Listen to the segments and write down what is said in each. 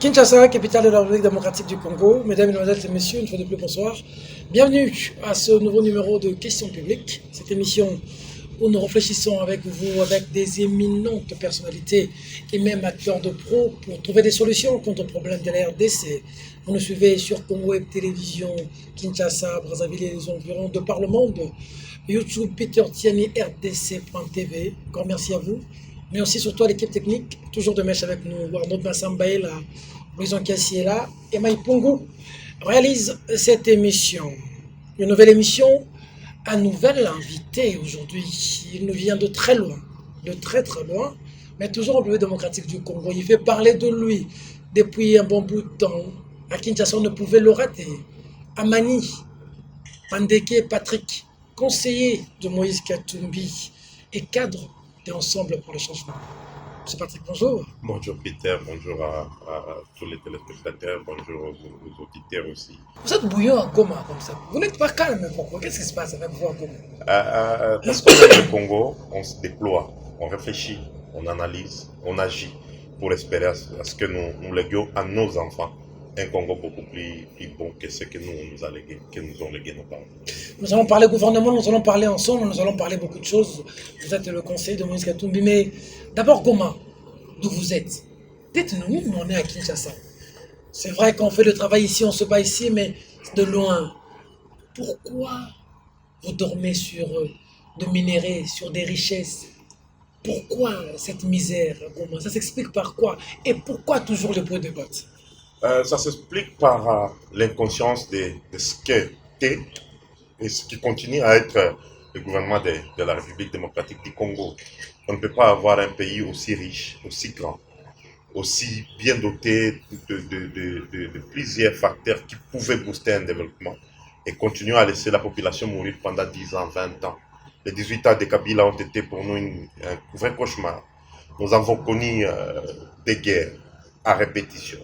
Kinshasa, capitale de la République démocratique du Congo. Mesdames, Mesdemoiselles et Messieurs, une fois de plus, bonsoir. Bienvenue à ce nouveau numéro de Questions publiques. Cette émission où nous réfléchissons avec vous, avec des éminentes personnalités et même acteurs de pro pour trouver des solutions contre le problème de la RDC. Vous nous suivez sur Congo Web Télévision, Kinshasa, Brazzaville et les environs de par le monde. YouTube, Peter Tiani, RDC.tv. Encore merci à vous. Mais aussi surtout à l'équipe technique, toujours de mèche avec nous. Arnaud Massambaïla, Louison Kassiela et Maïpongo réalise cette émission. Une nouvelle émission, un nouvel invité aujourd'hui. Il nous vient de très loin, de très très loin, mais toujours au République démocratique du Congo. Il fait parler de lui depuis un bon bout de temps. À Kinshasa, on ne pouvait le rater. Amani, Pandeke Patrick, conseiller de Moïse Katumbi et cadre de Ensemble pour le changement. Monsieur Patrick, bonjour. Bonjour Peter, bonjour à tous les téléspectateurs, bonjour aux auditeurs aussi. Vous êtes bouillant en Goma comme ça. Vous n'êtes pas calme, pourquoi? Qu'est-ce qui se passe avec vous en Goma? Parce qu'on est au Congo, on se déploie, on réfléchit, on analyse, on agit pour espérer à ce que nous léguions à nos enfants un Congo beaucoup plus bon que ce que nous ont légué nos parents. Nous allons parler gouvernement, nous allons parler ensemble, nous allons parler beaucoup de choses. Vous êtes le conseiller de Moïse Katumbi, mais d'abord Goma, d'où vous êtes? Dites-nous, nous on est à Kinshasa. C'est vrai qu'on fait le travail ici, on se bat ici, mais de loin. Pourquoi vous dormez sur de minéraux, sur des richesses? Pourquoi cette misère à Goma? Ça s'explique par quoi? Et pourquoi toujours le bruit de bottes? Ça s'explique par l'inconscience de ce qu'était et ce qui continue à être le gouvernement de la République démocratique du Congo. On ne peut pas avoir un pays aussi riche, aussi grand, aussi bien doté de plusieurs facteurs qui pouvaient booster un développement et continuer à laisser la population mourir pendant 10 ans, 20 ans. Les 18 ans de Kabila ont été pour nous un vrai cauchemar. Nous avons connu des guerres à répétition,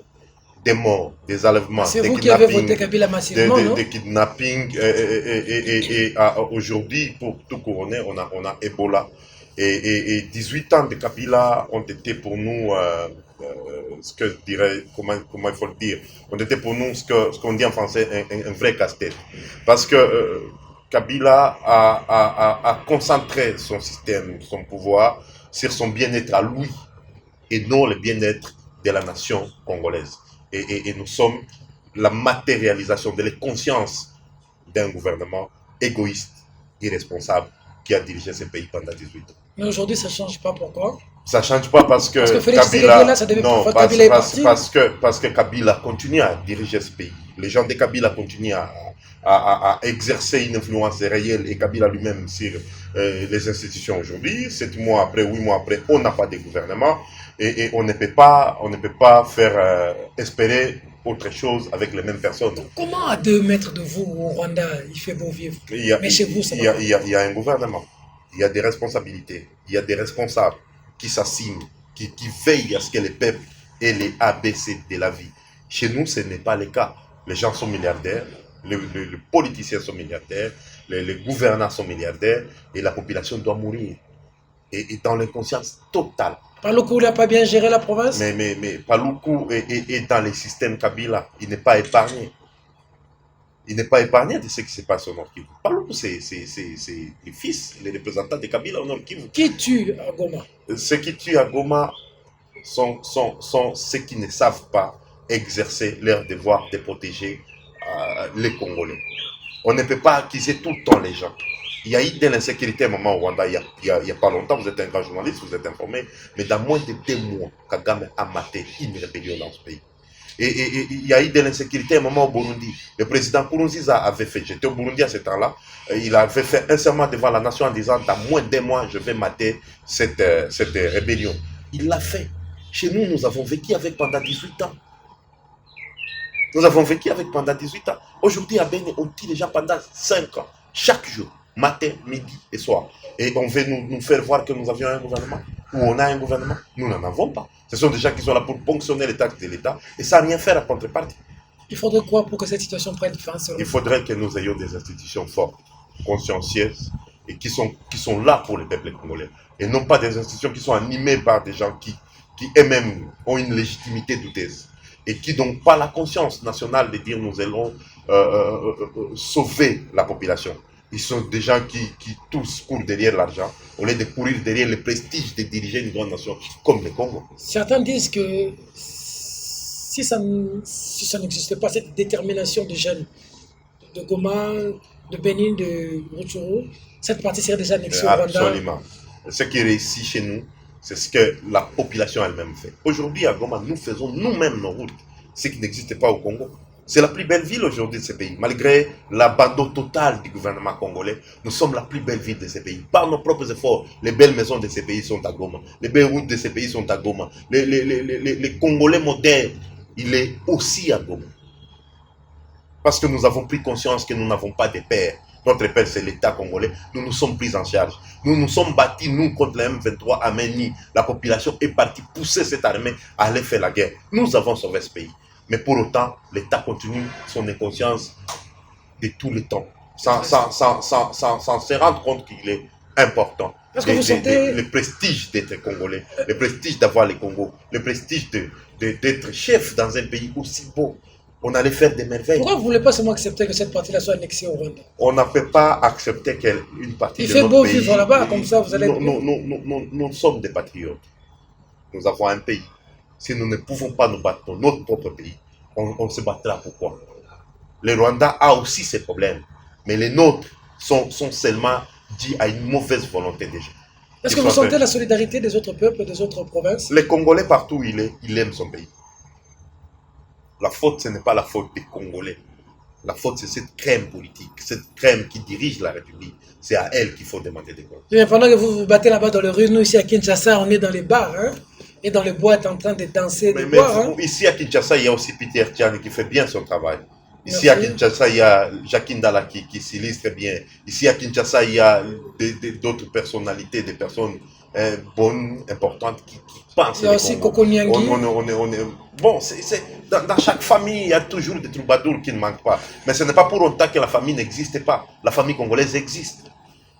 des morts, des enlèvements, C'est des vous qui avez kidnappings, voté Kabila massivement, non? des kidnappings et aujourd'hui, pour tout couronner, on a Ebola. Et 18 ans de Kabila ont été pour nous, ce que je dirais, comment il faut le dire, ont été pour nous ce qu'on dit en français, un vrai casse-tête. Parce que Kabila a concentré son système, son pouvoir sur son bien-être à lui et non le bien-être de la nation congolaise. Et nous sommes la matérialisation de la conscience d'un gouvernement égoïste, irresponsable, qui a dirigé ce pays pendant 18 ans. Mais aujourd'hui, ça ne change pas. Pourquoi? Ça ne change pas parce que Félix Kabila, là, ça devait non, pas Kabila est parti. parce que Kabila continue à diriger ce pays. Les gens de Kabila continuent à exercer une influence réelle et Kabila lui-même sur les institutions aujourd'hui. 7 mois après, 8 mois après, on n'a pas de gouvernement et on ne peut pas faire espérer autre chose avec les mêmes personnes. Comment à 2 mètres de vous au Rwanda, il fait beau vivre? Mais chez vous, ça va. Il y a un gouvernement, il y a des responsabilités, il y a des responsables qui s'assignent, qui veillent à ce que les peuples aient les ABC de la vie. Chez nous, ce n'est pas le cas. Les gens sont milliardaires, les politiciens sont milliardaires, les gouvernants sont milliardaires et la population doit mourir. Et dans l'inconscience totale. Paloukou n'a pas bien géré la province? Mais Paloukou est dans les systèmes Kabila. Il n'est pas épargné. Il n'est pas épargné de ce qui se passe au Nord Kivu. Paloukou, c'est les fils, les représentants de Kabila au Nord Kivu. Qui tue à Goma? Ceux qui tuent à Goma sont ceux qui ne savent pas exercer leur devoir de protéger les Congolais. On ne peut pas accuser tout le temps les gens. Il y a eu de l'insécurité à un moment au Rwanda, il y a pas longtemps, vous êtes un grand journaliste, vous êtes informé, mais dans moins de 2 mois, Kagame a maté une rébellion dans ce pays. Et il y a eu de l'insécurité à un moment au Burundi. Le président Nkurunziza avait fait, j'étais au Burundi à ce temps-là, il avait fait un serment devant la nation en disant, dans moins d'1 mois, je vais mater cette rébellion. Il l'a fait. Chez nous, nous avons vécu avec pendant 18 ans. Nous avons vécu avec pendant 18 ans. Aujourd'hui, à Bénin, on tue les gens pendant 5 ans, chaque jour. Matin, midi et soir. Et on veut nous faire voir que nous avions un gouvernement. Ou on a un gouvernement. Nous n'en avons pas. Ce sont des gens qui sont là pour ponctionner les taxes de l'État et sans rien faire à contrepartie. Il faudrait quoi pour que cette situation prenne fin? Il faudrait que nous ayons des institutions fortes, consciencieuses et qui sont là pour les peuples congolais. Et non pas des institutions qui sont animées par des gens qui eux-mêmes ont une légitimité douteuse. et qui n'ont pas la conscience nationale de dire nous allons sauver la population. Ils sont des gens qui tous courent derrière l'argent au lieu de courir derrière le prestige de diriger une grande nation comme le Congo. Certains disent que si ça n'existait pas, cette détermination des jeunes de Goma, de Bénin, de Rutshuru, cette partie serait déjà annexée au Rwanda. Absolument. Ce qui réussit chez nous, c'est ce que la population elle-même fait. Aujourd'hui, à Goma, nous faisons nous-mêmes nos routes, ce qui n'existe pas au Congo. C'est la plus belle ville aujourd'hui de ce pays. Malgré l'abandon total du gouvernement congolais, nous sommes la plus belle ville de ce pays. Par nos propres efforts, les belles maisons de ce pays sont à Goma. Les belles routes de ce pays sont à Goma. Les Congolais modernes, il est aussi à Goma. Parce que nous avons pris conscience que nous n'avons pas de père. Notre père, c'est l'État congolais. Nous nous sommes pris en charge. Nous nous sommes battus, nous, contre la M23 à Meni. La population est partie pousser cette armée à aller faire la guerre. Nous avons sauvé ce pays. Mais pour autant, l'État continue son inconscience de tout le temps, sans se rendre compte qu'il est important. Est-ce que vous sentez le prestige d'être Congolais, le prestige d'avoir le Congo, le prestige d'être chef dans un pays aussi beau. On allait faire des merveilles. Pourquoi vous ne voulez pas seulement accepter que cette partie-là soit annexée au Rwanda? On ne peut pas accepter qu'une partie de notre pays... Il fait beau vivre là-bas, comme ça vous allez... Nous sommes des patriotes. Nous avons un pays. Si nous ne pouvons pas nous battre dans notre propre pays, on se battra pourquoi? Le Rwanda a aussi ses problèmes, mais les nôtres sont seulement dus à une mauvaise volonté des gens. Est-ce que vous sentez la solidarité des autres peuples, des autres provinces? Les Congolais, partout où il aime son pays. La faute, ce n'est pas la faute des Congolais. La faute, c'est cette crème politique, cette crème qui dirige la République. C'est à elle qu'il faut demander des comptes. Mais pendant que vous vous battez là-bas dans les rues, nous ici à Kinshasa, on est dans les bars, hein, et dans les boîtes en train de danser, de boire. Hein. Ici à Kinshasa, il y a aussi Peter Tian qui fait bien son travail. Ici à Kinshasa, il y a Jacques Ndala qui s'illustre bien. Ici à Kinshasa, il y a d'autres personnalités, des personnes bonnes, importantes qui pensent. Il y a aussi Koko Nyangi. Bon, dans chaque famille, il y a toujours des troubadours qui ne manquent pas. Mais ce n'est pas pour autant que la famille n'existe pas. La famille congolaise existe.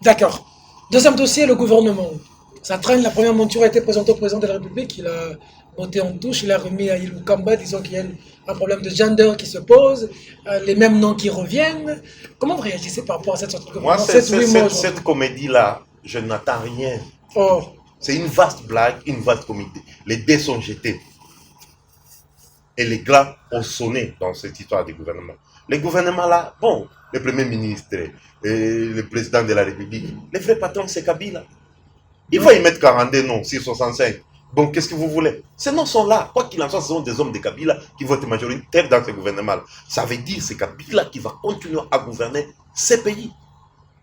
D'accord. Deuxième dossier, le gouvernement. Ça traîne, la première monture a été présentée au président de la République. Il a monté en touche, il a remis à Ilukamba, disons qu'il y a un problème de gender qui se pose, les mêmes noms qui reviennent. Comment vous réagissez par rapport à cette sorte de gouvernement? Cette comédie-là, je n'attends rien. Oh. C'est une vaste blague, une vaste comédie. Les dés sont jetés. Et les glands ont sonné dans cette histoire du gouvernement. Les gouvernements là, bon, le Premier ministre, le président de la République, les vrais patrons, c'est Kabila. Il va y mettre 42 noms sur 65. Bon, qu'est-ce que vous voulez? Ces noms sont là. Quoi qu'il en soit, ce sont des hommes de Kabila qui vont être majoritaires dans ce gouvernement-là. Ça veut dire que c'est Kabila qui va continuer à gouverner ces pays.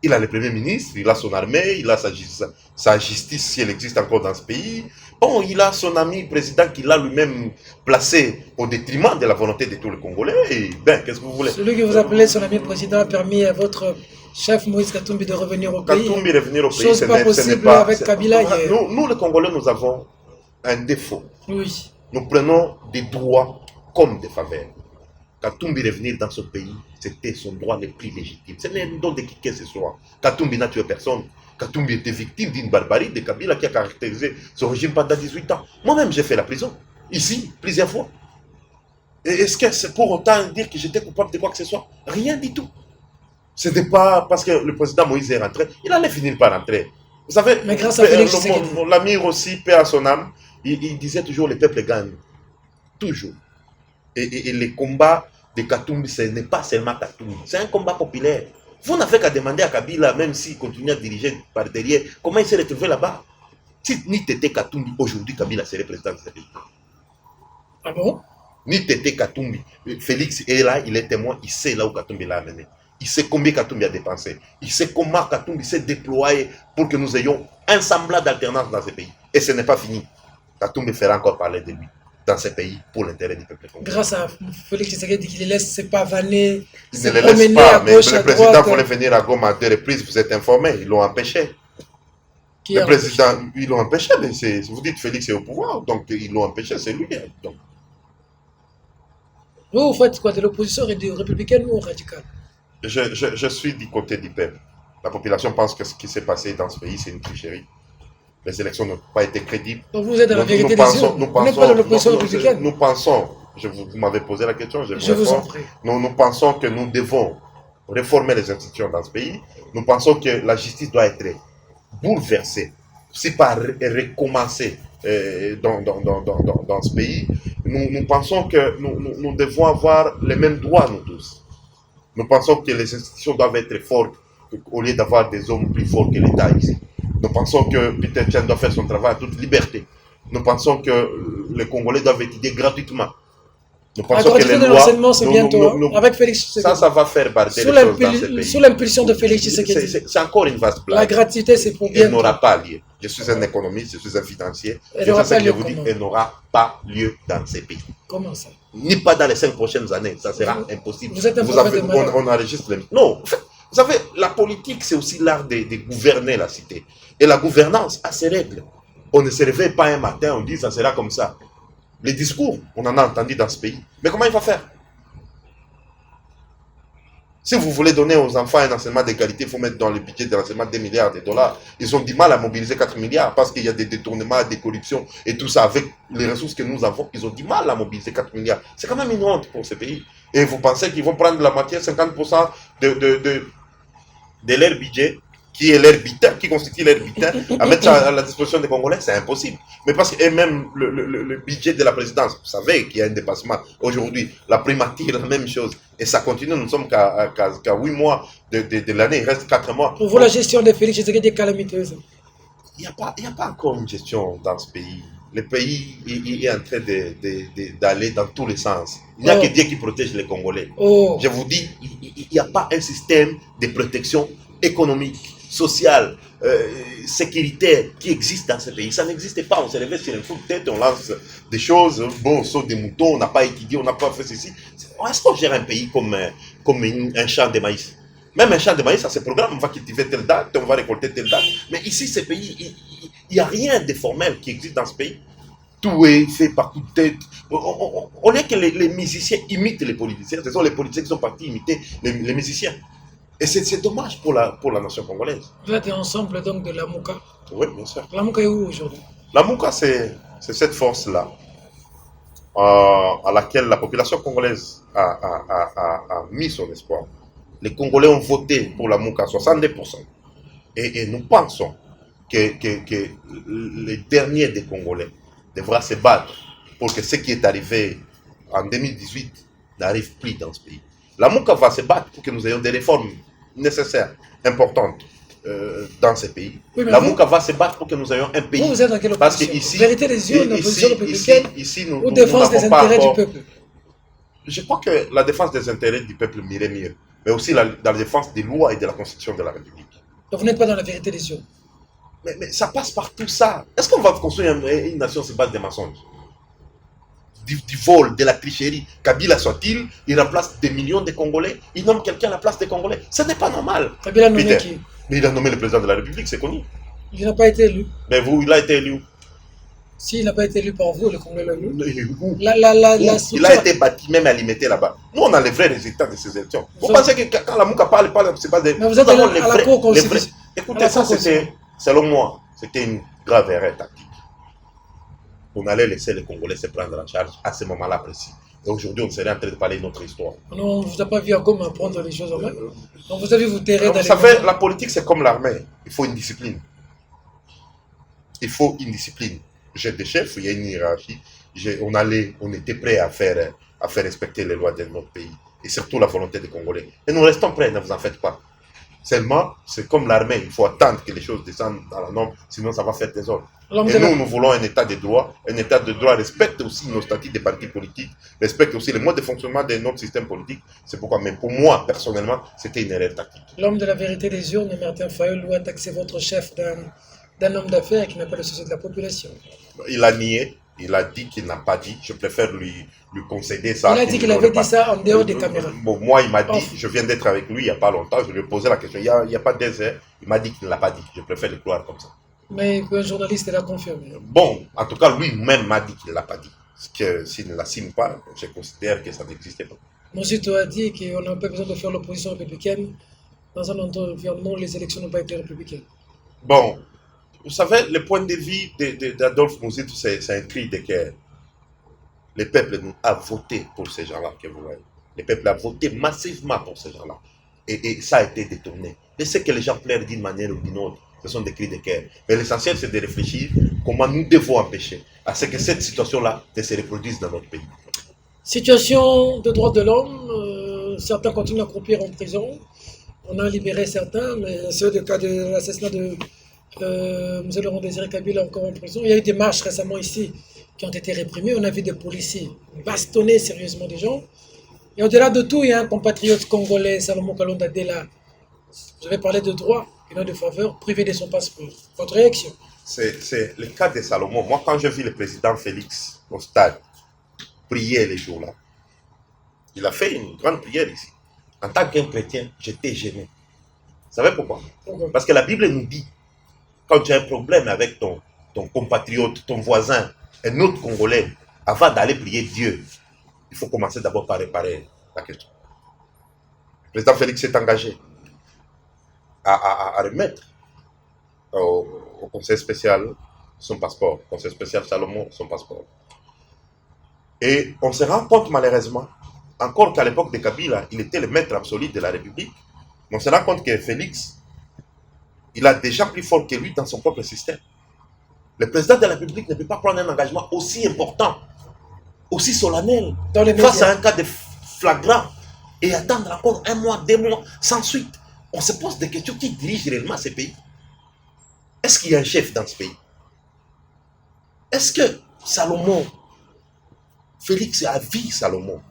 Il a le Premier ministre, il a son armée, il a sa justice si elle existe encore dans ce pays. Bon, il a son ami président qu'il a lui-même placé au détriment de la volonté de tous les Congolais. Et ben, qu'est-ce que vous voulez? Celui que vous appelez son ami président a permis à votre chef Moïse Katumbi de revenir au pays. Katumbi revenir au pays, chose pas possible avec Kabila. Nous, les Congolais, nous avons un défaut. Oui. Nous prenons des droits comme des faveurs. Katumbi revenir dans ce pays, c'était son droit le plus légitime. Ce n'est pas de qui que ce soit. Katumbi n'a tué personne. Katumbi était victime d'une barbarie de Kabila qui a caractérisé son régime pendant 18 ans. Moi-même, j'ai fait la prison, ici, plusieurs fois. Et est-ce que c'est pour autant dire que j'étais coupable de quoi que ce soit? Rien du tout. Ce n'est pas parce que le président Moïse est rentré, il allait finir par rentrer. Vous savez, mais grâce à Félix l'ami aussi, paix à son âme, il disait toujours le peuple gagne. Toujours. Et les combats de Katumbi, ce n'est pas seulement Katumbi, c'est un combat populaire. Vous n'avez qu'à demander à Kabila, même s'il continue à diriger par derrière, comment il s'est retrouvé là-bas. Si ni Tété Katumbi, aujourd'hui Kabila serait président de ce pays. Ah bon? Ni Tété Katumbi. Félix est là, il est témoin, il sait là où Katumbi l'a amené. Il sait combien Katumbi a dépensé. Il sait comment Katumbi s'est déployé pour que nous ayons un semblant d'alternance dans ce pays. Et ce n'est pas fini. Katumbi fera encore parler de lui dans ce pays pour l'intérêt du peuple congolais. Grâce à Félix Tshisekedi qui les laisse se pavaner, il ne les laisse pas, mais le président voulait venir à Goma à 2 reprises, vous êtes informés, ils l'ont empêché. Le président, ils l'ont empêché, mais vous dites Félix est au pouvoir, donc ils l'ont empêché, c'est lui. Donc. Vous faites quoi, de l'opposition républicaine ou radicale? Je suis du côté du peuple. La population pense que ce qui s'est passé dans ce pays, c'est une tricherie. Les élections n'ont pas été crédibles. Donc vous êtes dans la vérité des yeux. Vous n'êtes pas dans l'opposition républicaine. Nous pensons Vous m'avez posé la question, je Je vous vous en réponds. prie. Nous pensons que nous devons réformer les institutions dans ce pays. Nous pensons que la justice doit être bouleversée, si pas recommencer dans ce pays. Nous pensons que nous devons avoir les mêmes droits, nous tous. Nous pensons que les institutions doivent être fortes au lieu d'avoir des hommes plus forts que l'État ici. Nous pensons que Peter Tian doit faire son travail à toute liberté. Nous pensons que les Congolais doivent étudier gratuitement. Nous La pensons que gratuité les de lois... l'enseignement, c'est bientôt, hein, avec Félix Tshisekedi. Ça va faire barder Sous les choses dans ce pays. sous l'impulsion de Félix Tshisekedi. C'est encore une vaste blague. La gratuité, c'est pour Elle bientôt. n'aura pas lieu. Je suis un économiste, je suis un financier. Elle Je n'aura sais ce pas que je lieu vous dis, comment? elle n'aura pas lieu dans ces pays. Comment ça? Ni pas dans les 5 prochaines années. Ça sera impossible. Vous êtes un prophète de malheur. On enregistre les... Non, en fait, vous savez, la politique, c'est aussi l'art de gouverner la cité. Et la gouvernance a ses règles. On ne se réveille pas un matin, on dit ça sera comme ça. Les discours, on en a entendu dans ce pays. Mais comment il va faire? Si vous voulez donner aux enfants un enseignement d'égalité, il faut mettre dans le budget de l'enseignement 2 milliards de dollars. Ils ont du mal à mobiliser 4 milliards parce qu'il y a des détournements, des corruptions et tout ça. Avec les ressources que nous avons, ils ont du mal à mobiliser 4 milliards. C'est quand même une honte pour ce pays. Et vous pensez qu'ils vont prendre la moitié, 50% de leur budget, qui est leur butin, qui constitue leur butin, à mettre à la disposition des Congolais? C'est impossible. Mais parce que, et même le budget de la présidence, vous savez qu'il y a un dépassement. Aujourd'hui, la primature, la même chose. Et ça continue, nous ne sommes qu'à 8 mois de l'année, il reste 4 mois. Pour vous, la gestion de Félix Tshisekedi est calamiteuse. Il n'y a pas encore une gestion dans ce pays. Le pays est en train d'aller dans tous les sens. Il n'y a que Dieu qui protège les Congolais. Je vous dis, il n'y a pas un système de protection économique, sociale, sécuritaire qui existe dans ce pays. Ça n'existe pas. On se réveille sur un coup de tête, on lance des choses, bon, on saute des moutons, on n'a pas étudié, on n'a pas fait ceci. Est-ce qu'on gère un pays comme un champ de maïs? Même un champ de maïs, ça se programme, on va cultiver telle date, on va récolter telle date. Mais ici, ce pays, il n'y a rien de formel qui existe dans ce pays. Tout est fait par coup de tête. On est que les musiciens imitent les politiciens. Ce sont les politiciens qui sont partis imiter les musiciens. Et c'est dommage pour la nation congolaise. Vous êtes ensemble donc de la Mouka. Oui, bien sûr. La Mouka est où aujourd'hui? La Mouka, c'est cette force-là à laquelle la population congolaise a mis son espoir. Les Congolais ont voté pour la Mouka, 62%. Et nous pensons que les derniers des Congolais devra se battre pour que ce qui est arrivé en 2018 n'arrive plus dans ce pays. La Mouka va se battre pour que nous ayons des réformes nécessaires, importantes dans ce pays. Oui, la Mouka va se battre pour que nous ayons un pays. Vous êtes dans quelle opposition? Parce que ici, vérité des yeux, une opposition républicaine ou défense des intérêts du peuple? Je crois que la défense des intérêts du peuple m'irait mieux, mais aussi dans la défense des lois et de la constitution de la République. Donc vous n'êtes pas dans la vérité des yeux? Mais ça passe par tout ça. Est-ce qu'on va construire une nation sur base des mensonges? Du vol, de la tricherie. Kabila soit-il, il remplace des millions de Congolais, il nomme quelqu'un à la place des Congolais. Ce n'est pas normal. Kabila a nommé qui? Mais il a nommé le président de la République, c'est connu. Il n'a pas été élu. Mais vous, il a été élu. Si, il n'a pas été élu par vous, le Congolais l'a élu. Il a été bâti, même alimité là-bas. Nous, on a les vrais résultats de ces élections. Vous pensez que quand la Mouka parle, c'est pas des... Mais vous êtes à la Cour constitutionnelle. Écoutez, ça, c'était, selon moi, c'était une grave erreur tactique. On allait laisser les Congolais se prendre en charge à ce moment-là précis. Et aujourd'hui, on serait en train de parler de notre histoire. Non, on ne vous a pas vu à comment prendre les choses en main. Donc vous avez vous terrer dans les... Vous savez, la politique, c'est comme l'armée. Il faut une discipline. Il faut une discipline. J'ai des chefs, il y a une hiérarchie. On était prêts à faire respecter les lois de notre pays. Et surtout la volonté des Congolais. Et nous restons prêts, ne vous en faites pas. Seulement, c'est comme l'armée, il faut attendre que les choses descendent dans la norme, sinon ça va faire désordre. Et nous voulons un état de droit. Un état de droit respecte aussi nos statuts des partis politiques, respecte aussi les modes de fonctionnement de notre système politique. C'est pourquoi, mais pour moi, personnellement, c'était une erreur tactique. L'homme de la vérité des urnes, Martin Fayulu, a taxé votre chef d'un homme d'affaires qui n'a pas le souci de la population. Il a nié. Il a dit qu'il n'a pas dit. Je préfère lui concéder ça. Il a dit qu'il avait dit ça en dehors des caméras. Bon, moi, il m'a dit, je viens d'être avec lui il n'y a pas longtemps, je lui ai posé la question. Il n'y a pas des heures. Il m'a dit qu'il ne l'a pas dit. Je préfère le croire comme ça. Mais un journaliste l'a confirmé. Bon, en tout cas, lui-même m'a dit qu'il ne l'a pas dit. Parce que s'il ne l'assume pas, je considère que ça n'existait pas. Mosito a dit qu'on n'a pas besoin de faire l'opposition républicaine dans un environnement où les élections n'ont pas été républicaines. Bon, vous savez, le point de vue d'Adolphe Mosito, c'est un cri de guerre. Le peuple a voté pour ces gens-là que vous voyez. Le peuple a voté massivement pour ces gens-là. Et ça a été détourné. Et ce que les gens pleurent d'une manière ou d'une autre, ce sont des cris de cœur. Mais l'essentiel, c'est de réfléchir comment nous devons empêcher à ce que cette situation-là ne se reproduise dans notre pays. Situation de droits de l'homme, certains continuent à croupir en prison. On a libéré certains, mais c'est le cas de l'assassinat de M. Laurent Désiré Kabila encore en prison. Il y a eu des marches récemment ici qui ont été réprimées. On a vu des policiers bastonner sérieusement des gens. Et au-delà de tout, il y a un compatriote congolais, Salomon Kalonda Dela. Vous avez parlé de droit et non de faveur, privé de son passeport. Votre réaction? C'est le cas de Salomon. Moi, quand je vis le président Félix au stade prier les jours-là, il a fait une grande prière ici. En tant qu'un chrétien, j'étais gêné. Vous savez pourquoi? Parce que la Bible nous dit, quand tu as un problème avec ton compatriote, ton voisin, un autre Congolais, avant d'aller prier Dieu, il faut commencer d'abord par réparer la question. Le président Félix s'est engagé à remettre au conseil spécial son passeport, conseil spécial Salomon son passeport. Et on se rend compte malheureusement, encore qu'à l'époque de Kabila, il était le maître absolu de la République, mais on se rend compte que Félix, il a déjà plus fort que lui dans son propre système. Le président de la République ne peut pas prendre un engagement aussi important, aussi solennel, face à un cas de flagrant, et attendre encore 1 mois, 2 mois, sans suite. On se pose des questions, qui dirige réellement ce pays? Est-ce qu'il y a un chef dans ce pays? Est-ce que Salomon, Félix a vu Salomon?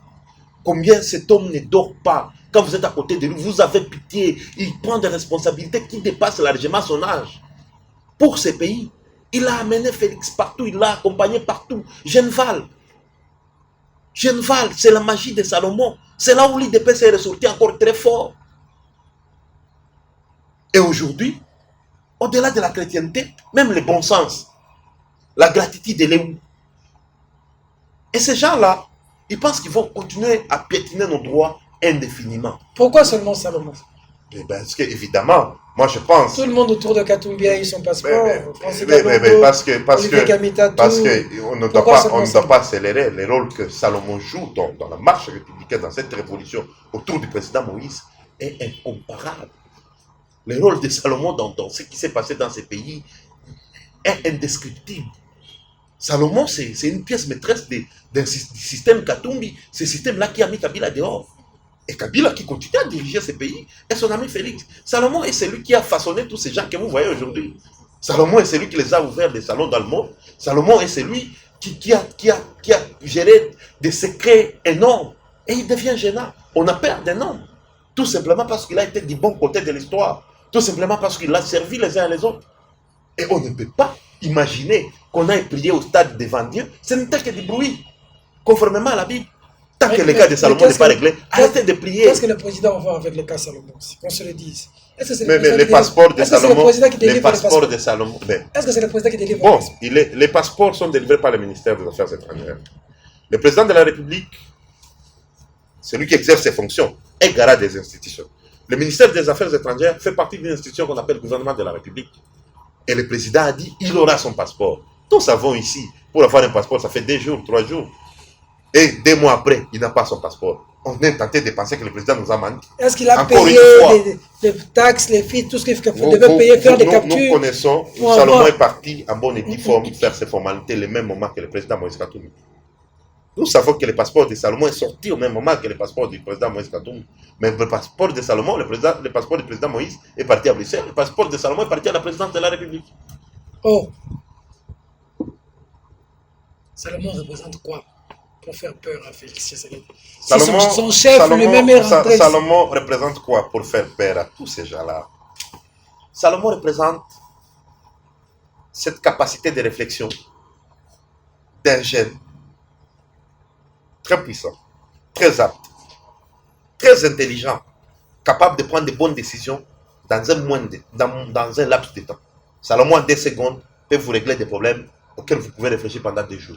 Combien cet homme ne dort pas? Quand vous êtes à côté de lui, vous avez pitié. Il prend des responsabilités qui dépassent largement son âge. Pour ce pays, il a amené Félix partout, il l'a accompagné partout. Genval, c'est la magie de Salomon. C'est là où l'IDP s'est ressorti encore très fort. Et aujourd'hui, au-delà de la chrétienté, même le bon sens, la gratitude, elle est où? Et ces gens-là, ils pensent qu'ils vont continuer à piétiner nos droits indéfiniment. Pourquoi seulement Salomon? Parce que, évidemment, moi je pense... Tout le monde autour de Katumbi a eu son passeport. Parce qu'on ne doit pas accélérer le rôle que Salomon joue dans la marche républicaine, dans cette révolution autour du président Moïse, est incomparable. Le rôle de Salomon dans ce qui s'est passé dans ces pays est indescriptible. Salomon, c'est une pièce maîtresse du système Katumbi, ce système-là qui a mis Kabila dehors. Et Kabila qui continue à diriger ces pays, et son ami Félix. Salomon est celui qui a façonné tous ces gens que vous voyez aujourd'hui. Salomon est celui qui les a ouverts des salons dans le monde. Salomon est celui qui a géré des secrets énormes. Et il devient gênant. On a peur d'un homme. Tout simplement parce qu'il a été du bon côté de l'histoire. Tout simplement parce qu'il a servi les uns les autres. Et on ne peut pas imaginer qu'on aille prier au stade devant Dieu. Ce n'était que du bruit, conformément à la Bible. Tant que le cas de Salomon n'est pas réglé, arrêtez de prier. Qu'est-ce que le président va avec le cas Salomon? Qu'on se le dise. Mais les passeports de Salomon, les passeports de Salomon. Est-ce que c'est le président qui délivre? Bon, les passeports sont délivrés par le ministère des Affaires étrangères. Le président de la République, celui qui exerce ses fonctions, est garant des institutions. Le ministère des Affaires étrangères fait partie d'une institution qu'on appelle le gouvernement de la République. Et le président a dit qu'il aura son passeport. Nous savons ici, pour avoir un passeport, ça fait 2 jours, 3 jours. Et 2 mois après, il n'a pas son passeport. On est tenté de penser que le président nous a menti. Est-ce qu'il a payé les taxes, les fees, tout ce qu'il devait payer, faire des captures? Nous connaissons, Salomon est parti en bonne et due forme faire ses formalités le même moment que le président Moïse Katumbi. Nous savons que le passeport de Salomon est sorti au même moment que le passeport du président Moïse Katumbi. Mais le passeport de Salomon, le passeport du président Moïse est parti à Bruxelles. Le passeport de Salomon est parti à la présidence de la République. Oh. Salomon représente quoi pour faire peur à Félix Tshisekedi? Son chef lui-même est rentré. Salomon représente quoi pour faire peur à tous ces gens-là? Salomon représente cette capacité de réflexion d'un jeune très puissant, très apte, très intelligent, capable de prendre de bonnes décisions dans un laps de temps. Salomon, en 2 secondes, peut vous régler des problèmes auxquels vous pouvez réfléchir pendant 2 jours.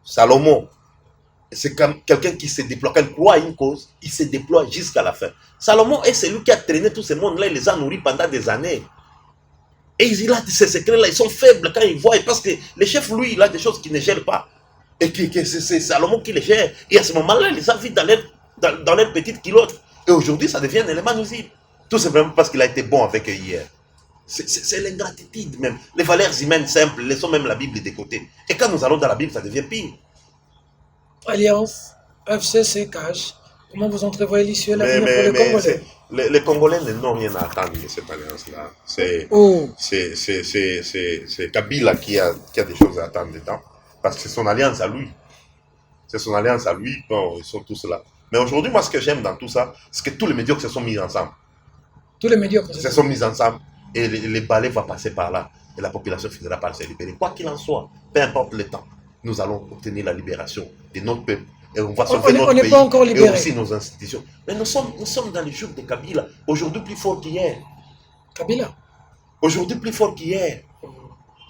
Salomon, c'est quelqu'un qui se déploie, quand il croit à une cause, il se déploie jusqu'à la fin. Salomon est celui qui a traîné tout ce monde-là, il les a nourris pendant des années. Et il a ces secrets-là, ils sont faibles quand ils voient, parce que le chef, lui, il a des choses qu'il ne gère pas. Et que c'est Salomon qui les gère. Et à ce moment-là, les gens vivent dans leur petite culotte. Et aujourd'hui, ça devient un élément nuisible. Tout simplement parce qu'il a été bon avec eux hier. C'est l'ingratitude même. Les valeurs humaines simples, laissons même la Bible de côté. Et quand nous allons dans la Bible, ça devient pire. Alliance, FCC, CAJ, comment vous entrevoyez l'issue et l'avenir pour les Congolais? Les Congolais n'ont rien à attendre de cette alliance-là. C'est Kabila qui a des choses à attendre dedans. Parce que c'est son alliance à lui. C'est son alliance à lui. Bon, ils sont tous là. Mais aujourd'hui, moi, ce que j'aime dans tout ça, c'est que tous les médiocres se sont mis ensemble. Tous les médiocres se sont mis ensemble. Et les balais vont passer par là. Et la population finira par se libérer. Quoi qu'il en soit, peu importe le temps, nous allons obtenir la libération de notre peuple. Et on va sauver notre pays. Pas encore libéré. Et aussi nos institutions. Mais nous sommes dans les jours de Kabila. Aujourd'hui, plus fort qu'hier. Kabila. Aujourd'hui, plus fort qu'hier.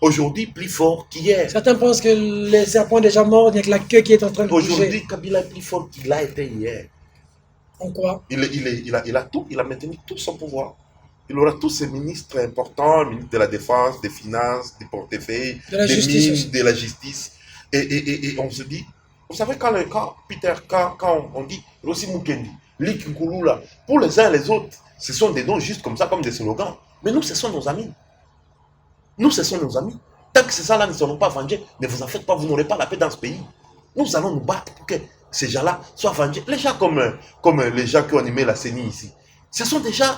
Aujourd'hui, plus fort qu'hier. Certains pensent que les serpents déjà morts, il n'y a que la queue qui est en train de bouger. Aujourd'hui, Kabila est plus fort qu'il a été hier. En quoi? Il a tout, il a maintenu tout son pouvoir. Il aura tous ses ministres importants, le ministre de la Défense, des Finances, des portefeuilles, des mines, de la justice. Et on se dit, vous savez, quand on dit Rossi Mukendi, Lik Nkulula, pour les uns et les autres, ce sont des noms juste comme ça, comme des slogans. Mais nous, ce sont nos amis. Nous, ce sont nos amis. Tant que ces gens-là ne seront pas vengés, ne vous en faites pas, vous n'aurez pas la paix dans ce pays. Nous allons nous battre pour que ces gens-là soient vengés. Les gens comme les gens qui ont animé la CENI ici, ce sont des gens,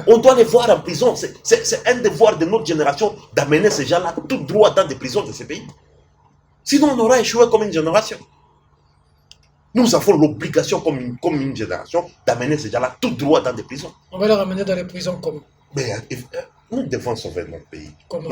on doit les voir en prison. C'est un devoir de notre génération d'amener ces gens-là tout droit dans des prisons de ces pays. Sinon, on aura échoué comme une génération. Nous avons l'obligation comme une génération d'amener ces gens-là tout droit dans des prisons. On va les ramener dans les prisons comment? Mais nous devons sauver notre pays. Comment?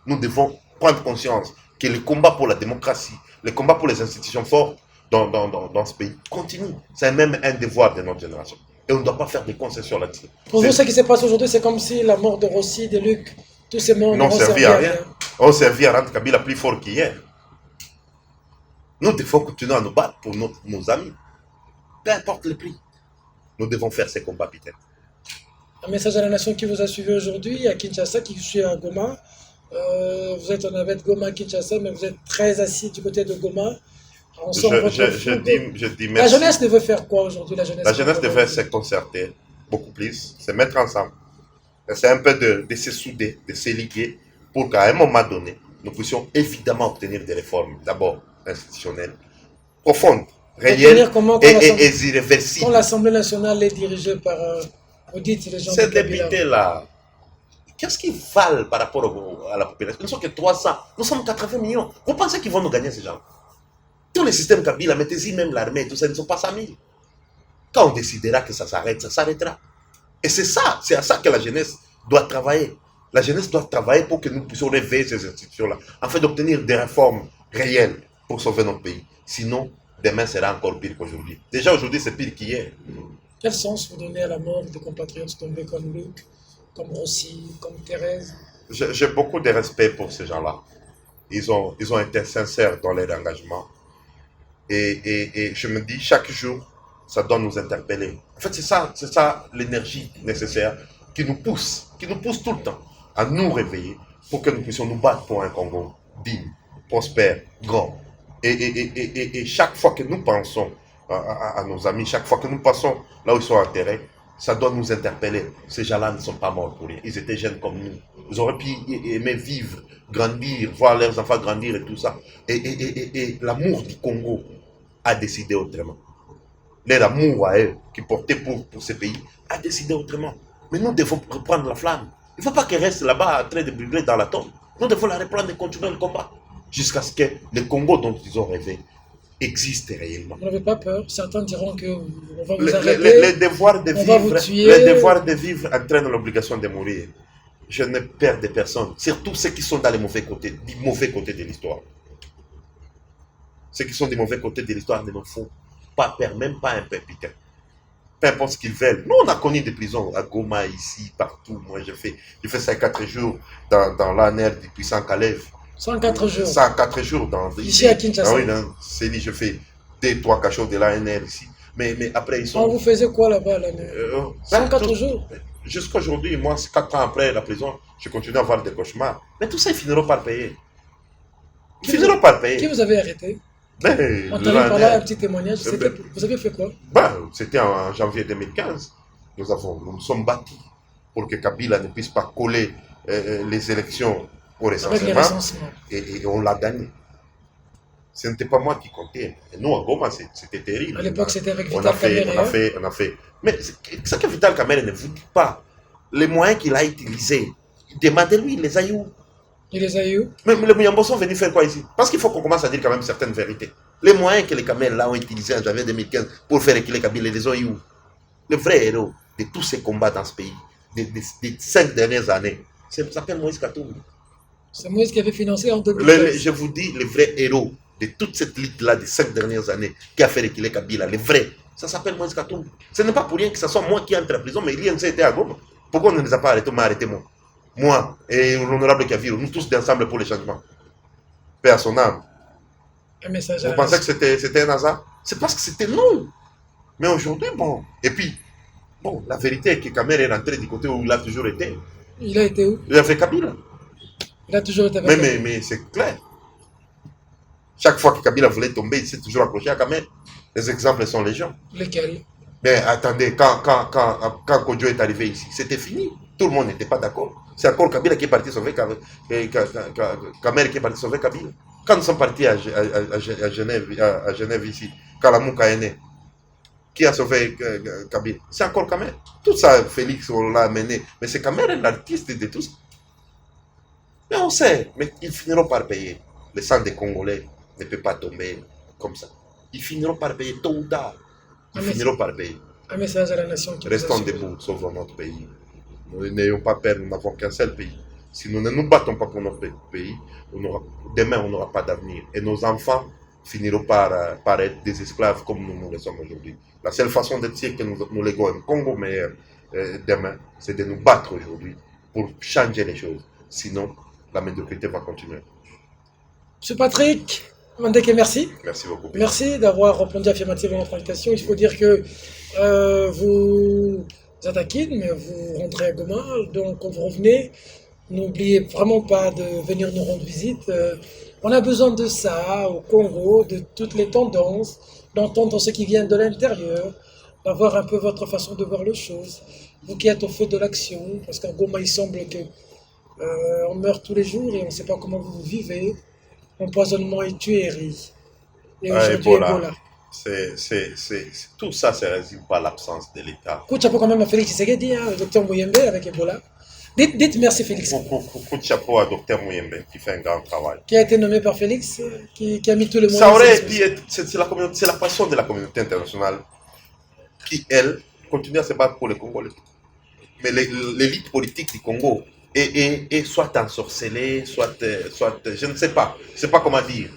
Nous devons prendre conscience que le combat pour la démocratie, le combat pour les institutions fortes dans ce pays continue. C'est même un devoir de notre génération. Et on ne doit pas faire des concessions là-dessus. Pour vous, ce qui se passe aujourd'hui, c'est comme si la mort de Rossi, de Luc, tous ces morts n'ont servi à rien. On servi à rendre Kabila plus fort qu'hier. Nous devons continuer à nous battre pour nos amis. Peu importe le prix. Nous devons faire ces combats, Peter. Un message à la nation qui vous a suivi aujourd'hui, à Kinshasa, qui suit à Goma. Vous êtes en navette Goma-Kinshasa, mais vous êtes très assis du côté de Goma. Je dis merci. La jeunesse devait faire quoi aujourd'hui? La jeunesse devait se concerter beaucoup plus, se mettre ensemble. C'est un peu de se souder, de se liguer pour qu'à un moment donné, nous puissions évidemment obtenir des réformes, d'abord institutionnelles, profondes, réelles et irréversibles. Quand l'Assemblée nationale est dirigée par, vous dites, les gens ces députés-là, qu'est-ce qu'ils valent par rapport à la population? Ils ne sont que 300, nous sommes 80 millions. Vous pensez qu'ils vont nous gagner ces gens? Tous les systèmes Kabila, mettez-y même l'armée, tout ça, ils ne sont pas 100 000. Quand on décidera que ça s'arrête, ça s'arrêtera. Et c'est à ça que la jeunesse doit travailler. La jeunesse doit travailler pour que nous puissions réveiller ces institutions-là, afin d'obtenir des réformes réelles pour sauver notre pays. Sinon, demain sera encore pire qu'aujourd'hui. Déjà aujourd'hui, c'est pire qu'hier. Quel sens vous donnez à la mort des compatriotes tombés comme Luc, comme Rossi, comme Thérèse? J'ai beaucoup de respect pour ces gens-là. Ils ont été sincères dans leur engagement. Et je me dis, chaque jour, ça doit nous interpeller. En fait, c'est ça l'énergie nécessaire qui nous pousse tout le temps à nous réveiller pour que nous puissions nous battre pour un Congo digne, prospère, grand. Et chaque fois que nous pensons à nos amis, chaque fois que nous passons là où ils sont enterrés, ça doit nous interpeller. Ces gens-là ne sont pas morts pour rien. Ils étaient jeunes comme nous. Ils auraient pu aimer vivre, grandir, voir leurs enfants grandir et tout ça. Et l'amour du Congo a décidé autrement. Leur amour à eux, qui portait pour ce pays, a décidé autrement. Mais nous devons reprendre la flamme. Il ne faut pas qu'elle reste là-bas en train de brûler dans la tombe. Nous devons la reprendre et continuer le combat. Jusqu'à ce que le Congo dont ils ont rêvé existe réellement. Vous n'avez pas peur? Certains diront qu'on va vous arrêter, le devoir de vivre entraîne l'obligation de mourir. Je n'ai peur de personne, surtout ceux qui sont dans les mauvais côtés, du mauvais côté de l'histoire. Ceux qui sont du mauvais côté de l'histoire ne nous font pas peur, même pas un peu, Peter. Peu importe ce qu'ils veulent. Nous, on a connu des prisons à Goma, ici, partout. Moi, j'ai fait 104 jours dans l'ANR du puissant Kalev. 104 jours. 104 jours ici à Kinshasa. Oui, je fais 2-3 cachots de l'ANR ici. Mais après, ils sont... On vous faisait quoi là-bas, l'ANR 104 jours. Jusqu'à aujourd'hui, moi, 4 ans après la prison, je continue à avoir des cauchemars. Mais tout ça, ils finiront par payer. Ils finiront par payer. Qui vous avez arrêté? Mais, On t'a vu par là un petit témoignage. ben, Vous avez fait quoi? c'était en janvier 2015. Nous nous sommes battus pour que Kabila ne puisse pas coller les élections au Avec les recensement. recensements. Et on l'a gagné. Ce n'était pas moi qui comptais. Et nous, à Goma, c'était terrible. À l'époque, c'était avec On Vital a fait, Kamerhe. on a fait. Mais ce que Vital Kamerhe ne vous dit pas, les moyens qu'il a utilisés, demandez-lui, il les a eu. Il les a eu. Mais les Mouyambos sont venus faire quoi ici? Parce qu'il faut qu'on commence à dire quand même certaines vérités. Les moyens que les Kamerhe là ont utilisés en janvier 2015 pour faire reculer Kabila, ils les ont eu. Le vrai héros de tous ces combats dans ce pays, des 5 dernières années, ça s'appelle Moïse Katumbi. C'est Moïse qui avait financé en 2015. Je vous dis, le vrai héros de toute cette lutte-là des 5 dernières années qui a fait reculer Kabila, le vrai, ça s'appelle Moïse Katumbi. Ce n'est pas pour rien que ce soit moi qui entre en prison, mais l'INC était à Goma. Pourquoi on ne les a pas arrêtés? On m'a arrêté moi. Moi et l'honorable Kaviro, nous tous ensemble pour le changement. Paix à son âme. Un message Vous pensez que c'était un hasard? C'est parce que c'était nous. Mais aujourd'hui, bon. Et puis, bon, la vérité est que Kamerhe est rentré du côté où il a toujours été. Il a été où? Il a fait Kabila. Il a toujours été avec Mais c'est clair. Chaque fois que Kabila voulait tomber, il s'est toujours accroché à Kamerhe. Les exemples sont légion. Lesquels? Mais attendez, quand Kodjo est arrivé ici, c'était fini. Tout le monde n'était pas d'accord. C'est encore Kabila qui est parti sauver Kamerhe qui est parti sauver Kabila. Quand nous sommes partis à Genève ici, quand la Mouka est né, qui a sauvé Kabila? C'est encore Kamerhe. Tout ça, Félix, on l'a amené. Mais c'est Kamerhe l'artiste de tout ça. Mais on sait, mais ils finiront par payer. Le sang des Congolais ne peut pas tomber comme ça. Ils finiront par payer tôt ou tard. Ils finiront par payer. Un message à la nation qui Restons debout, sauvons notre pays. Nous n'ayons pas peur, nous n'avons qu'un seul pays. Si nous ne nous battons pas pour notre pays, demain on n'aura pas d'avenir. Et nos enfants finiront par être des esclaves comme nous le sommes aujourd'hui. La seule façon d'être sûr que nous léguons un Congo meilleur demain, c'est de nous battre aujourd'hui pour changer les choses. Sinon, la médiocrité va continuer. Monsieur Patrick Mandeke, merci. Merci beaucoup. Merci d'avoir répondu affirmativement à notre invitation. Il faut dire que vous êtes à Kin, mais vous rentrez à Goma. Donc, quand vous revenez, n'oubliez vraiment pas de venir nous rendre visite. On a besoin de ça au Congo, de toutes les tendances, d'entendre ce qui vient de l'intérieur, d'avoir un peu votre façon de voir les choses. Vous qui êtes au feu de l'action, parce qu'en Goma, il semble que on meurt tous les jours et on ne sait pas comment vous vivez. Empoisonnement et tuerie. Et aujourd'hui, Ebola. Tout ça se résume par l'absence de l'État. Coup de chapeau quand même à Félix Tshisekedi, le docteur Mouyembe avec Ebola. Dites merci Félix. Coup de chapeau à docteur Mouyembe qui fait un grand travail. Qui a été nommé par Félix, qui a mis tout le monde. Ça aurait pu c'est la passion de la communauté internationale qui, elle, continue à se battre pour les Congolais. Mais l'élite politique du Congo est soit ensorcelée, soit je ne sais pas. Je ne sais pas comment dire.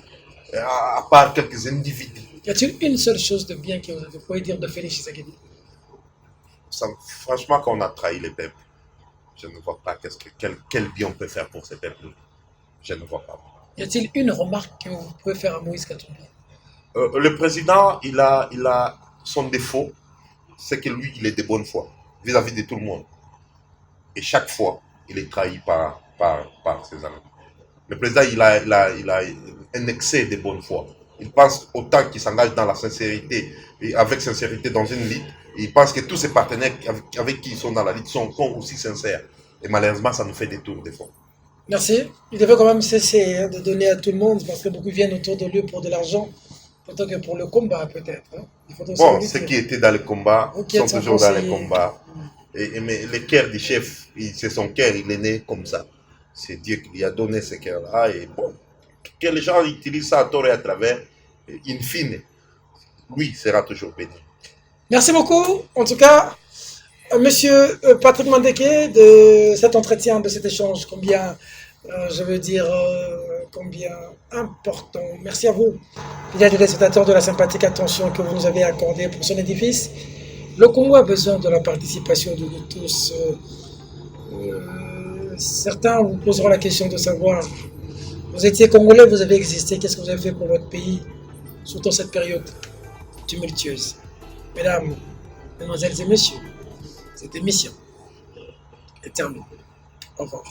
À part quelques individus. Y a-t-il une seule chose de bien que vous pouvez dire de Félix Tshisekedi? Franchement, quand on a trahi les peuples, je ne vois pas quel bien on peut faire pour ces peuples. Je ne vois pas. Y a-t-il une remarque que vous pouvez faire à Moïse Katumbi? Le président, il a son défaut, c'est que lui, il est de bonne foi vis-à-vis de tout le monde. Et chaque fois, il est trahi par ses amis. Le président, il a un excès de bonne foi. Il pense autant qu'il s'engage dans la sincérité, et avec sincérité dans une lutte, il pense que tous ses partenaires avec qui ils sont dans la lutte sont aussi sincères. Et malheureusement, ça nous fait des tours des fois. Merci. Il devait quand même cesser de donner à tout le monde, parce que beaucoup viennent autour de lui pour de l'argent, plutôt que pour le combat peut-être. Bon, ceux qui étaient dans le combat sont toujours dans le combat. Mais le cœur du chef, c'est son cœur, il est né comme ça. C'est Dieu qui lui a donné ce cœur-là. Et bon, que les gens utilisent ça à tort et à travers, in fine, lui sera toujours béni. Merci beaucoup. En tout cas, monsieur Patrick Mandeke, de cet entretien, de cet échange, combien important. Merci à vous, fidèles téléspectateurs, de la sympathique attention que vous nous avez accordée pour son édifice. Le Congo a besoin de la participation de nous tous. Certains vous poseront la question de savoir, vous étiez Congolais, vous avez existé, qu'est-ce que vous avez fait pour votre pays, surtout cette période tumultueuse. Mesdames, mesdemoiselles et messieurs, cette émission est terminée. Au revoir.